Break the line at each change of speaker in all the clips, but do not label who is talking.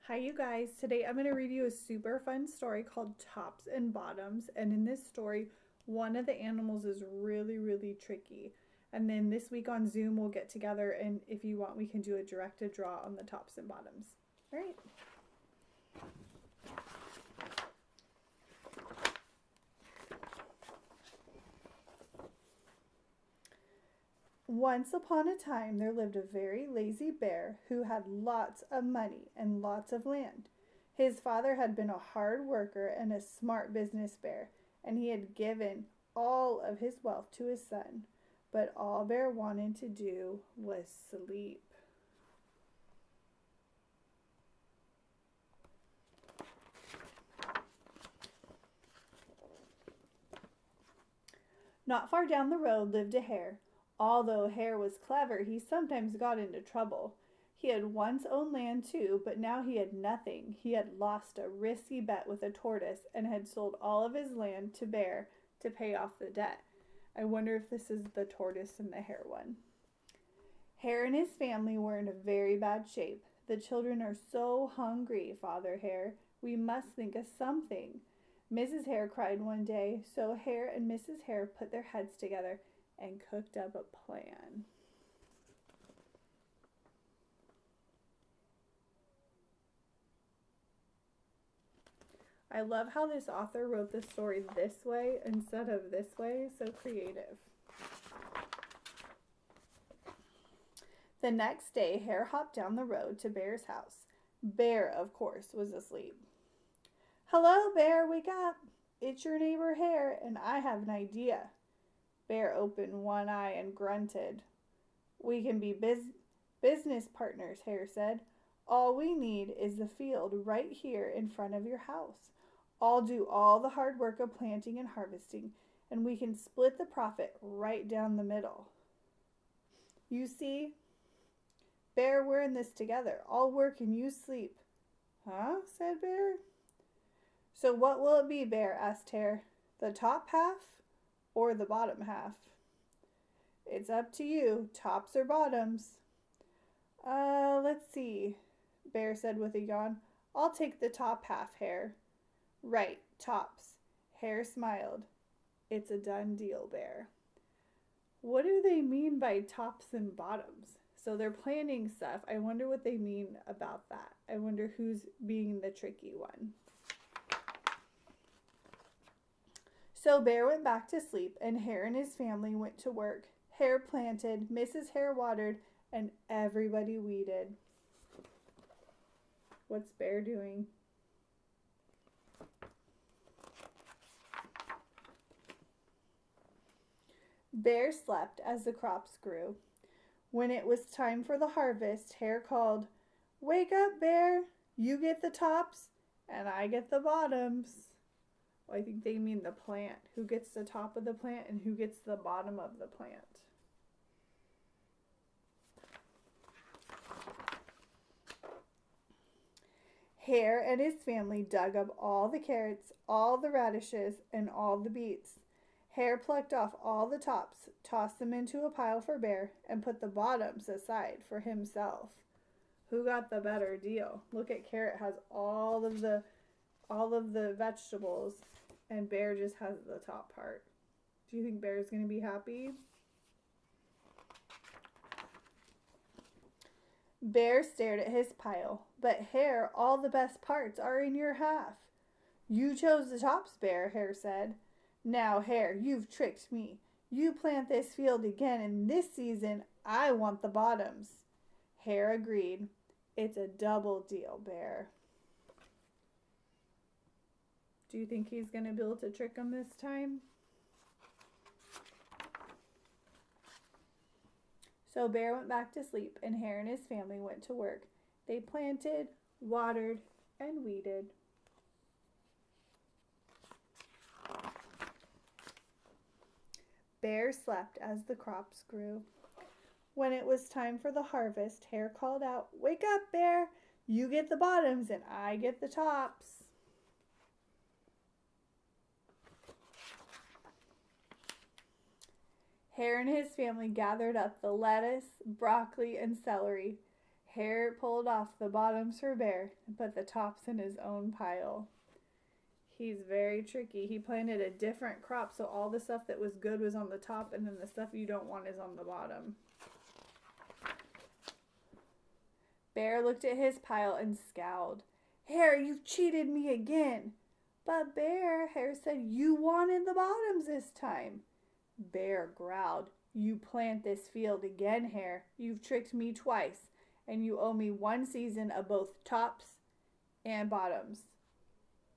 Hi, you guys. Today I'm going to read you a super fun story called Tops and Bottoms. And in this story, one of the animals is really tricky. And then this week on Zoom, we'll get together, and if you want, we can do a directed draw on the tops and bottoms. All right. Once upon a time, there lived a very lazy bear who had lots of money and lots of land. His father had been a hard worker and a smart business bear, and he had given all of his wealth to his son. But all Bear wanted to do was sleep. Not far down the road lived a hare. Although Hare was clever, he sometimes got into trouble. He had once owned land too, but now he had nothing. He had lost a risky bet with a tortoise and had sold all of his land to Bear to pay off the debt. I wonder if this is the tortoise and the hare one. Hare and his family were in a very bad shape. The children are so hungry, Father Hare. We must think of something. Mrs. Hare cried one day, so Hare and Mrs. Hare put their heads together and cooked up a plan. I love how this author wrote the story this way instead of this way. So creative. The next day, Hare hopped down the road to Bear's house. Bear, of course, was asleep. Hello, Bear, wake up. It's your neighbor Hare, and I have an idea. Bear opened one eye and grunted. We can be business partners, Hare said. All we need is the field right here in front of your house. I'll do all the hard work of planting and harvesting, and we can split the profit right down the middle. You see, Bear, we're in this together. I'll work and you sleep. Huh? Said Bear. So what will it be, Bear? Asked Hare. The top half or the bottom half? It's up to you, tops or bottoms. Let's see, Bear said with a yawn. I'll take the top half, Hare. Right, tops. Hare smiled. It's a done deal, Bear. What do they mean by tops and bottoms? So they're planning stuff. I wonder what they mean about that. I wonder who's being the tricky one. So Bear went back to sleep, and Hare and his family went to work. Hare planted, Mrs. Hare watered, and everybody weeded. What's Bear doing? Bear slept as the crops grew. When it was time for the harvest, Hare called, Wake up, Bear! You get the tops, and I get the bottoms. Well, I think they mean the plant. Who gets the top of the plant and who gets the bottom of the plant? Hare and his family dug up all the carrots, all the radishes, and all the beets. Hare plucked off all the tops, tossed them into a pile for Bear, and put the bottoms aside for himself. Who got the better deal? Look at Carrot has all of the vegetables, and Bear just has the top part. Do you think Bear's going to be happy? Bear stared at his pile. But Hare, all the best parts are in your half. You chose the tops, Bear, Hare said. Now, Hare, you've tricked me. You plant this field again, and this season I want the bottoms. Hare agreed. It's a double deal, Bear. Do you think he's going to be able to trick him this time? So Bear went back to sleep, and Hare and his family went to work. They planted, watered, and weeded. Bear slept as the crops grew. When it was time for the harvest, Hare called out, Wake up, Bear! You get the bottoms and I get the tops. Hare and his family gathered up the lettuce, broccoli, and celery. Hare pulled off the bottoms for Bear and put the tops in his own pile. He's very tricky. He planted a different crop, so all the stuff that was good was on the top, and then the stuff you don't want is on the bottom. Bear looked at his pile and scowled. Hare, you've cheated me again. But Bear, Hare said, you wanted the bottoms this time. Bear growled. You plant this field again, Hare. You've tricked me twice, and you owe me 1 season of both tops and bottoms.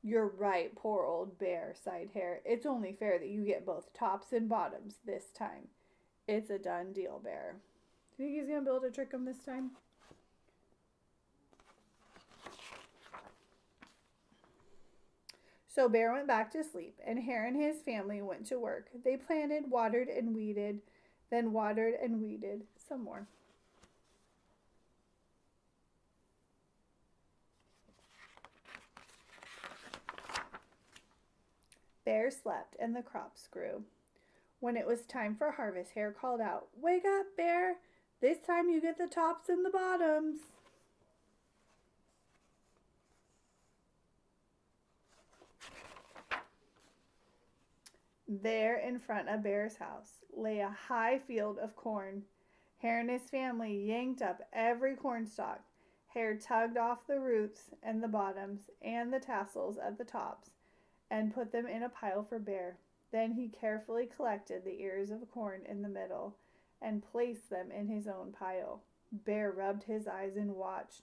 You're right, poor old Bear, sighed Hare. It's only fair that you get both tops and bottoms this time. It's a done deal, Bear. Do you think he's going to be able to trick him this time? So Bear went back to sleep, and Hare and his family went to work. They planted, watered, and weeded, then watered and weeded some more. Bear slept, and the crops grew. When it was time for harvest, Hare called out, Wake up, Bear! This time you get the tops and the bottoms. There in front of Bear's house lay a high field of corn. Hare and his family yanked up every corn stalk. Hare tugged off the roots and the bottoms and the tassels at the tops and put them in a pile for Bear. Then he carefully collected the ears of corn in the middle and placed them in his own pile. Bear rubbed his eyes and watched.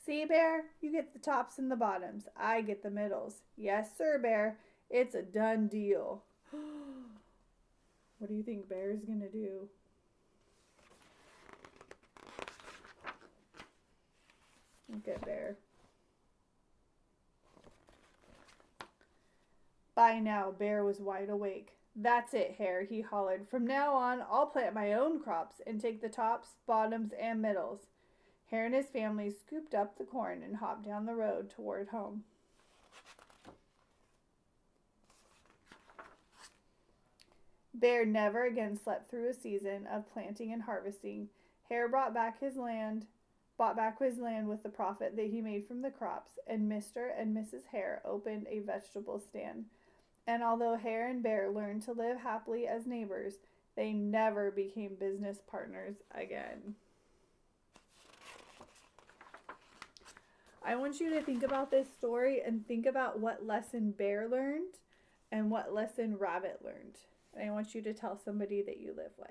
See, Bear, you get the tops and the bottoms. I get the middles. Yes, sir, Bear. It's a done deal. What do you think Bear's gonna do? Look at Bear. By now, Bear was wide awake. That's it, Hare, he hollered. From now on, I'll plant my own crops and take the tops, bottoms, and middles. Hare and his family scooped up the corn and hopped down the road toward home. Bear never again slept through a season of planting and harvesting. Hare bought back his land with the profit that he made from the crops, and Mr. and Mrs. Hare opened a vegetable stand. And although Hare and Bear learned to live happily as neighbors, they never became business partners again. I want you to think about this story and think about what lesson Bear learned and what lesson Rabbit learned. And I want you to tell somebody that you live with.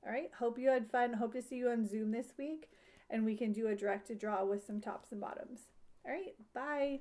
All right? Hope you had fun. Hope to see you on Zoom this week. And we can do a direct to draw with some tops and bottoms. All right? Bye.